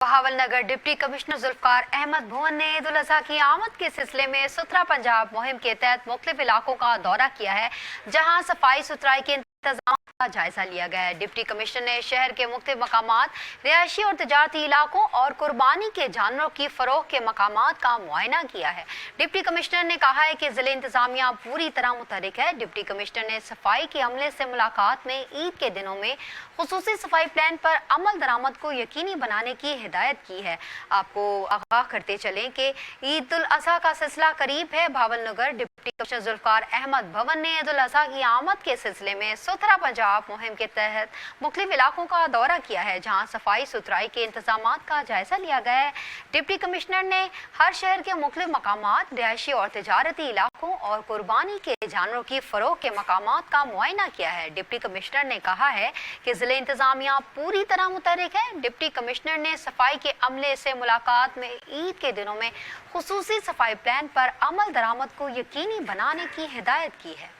Bahawalnagar deputy commissioner Zulfikar Ahmad भुवन ने ईद उल अजहा की आमद के सिलसिले में सुथरा पंजाब मुहिम के तहत मुख्तलिफ इलाकों का दौरा किया है, जहां सफाई सुथराई के इंतजाम का जायजा लिया गया है। डिप्टी कमिश्नर ने शहर के मुख्तलिफ मकामात, रिहायशी और तजारती इलाकों और कुर्बानी के जानवरों की फरोख के मकामात का मुआयना किया है। डिप्टी कमिश्नर ने कहा है कि जिले इंतजामिया पूरी तरह मुतहरिक है। डिप्टी कमिश्नर ने सफाई के अमले से मुलाकात में ईद के दिनों में खुसूसी सफाई प्लान पर अमल दरामद को यकीनी बनाने की हिदायत की है। आपको आगाह करते चलें कि ईद उल अजहा का सिलसिला करीब है। बहावलनगर डिप्टी कमिश्नर जुल्फकार अहमद भवन ने ईद उल अजहा की आमद के सिलसिले में सुथरा पंजाब मुहिम के तहत मुख्तलिफ इलाकों का दौरा किया है, जहां सफाई सुथराई के इंतजामात का जायजा लिया गया है। डिप्टी कमिश्नर ने हर शहर के मुख्तलिफ मकामात, रिहायशी और तजारती इलाकों और कुर्बानी के जानवरों की फरोख के मकामात का मुआयना किया है। डिप्टी कमिश्नर ने कहा है कि जिले इंतजामिया पूरी तरह मुतहरिक है। डिप्टी कमिश्नर ने सफाई के अमले से मुलाकात में ईद के दिनों में खुसूसी सफाई प्लान पर अमल दरामद को यकीनी बनाने की हिदायत की है।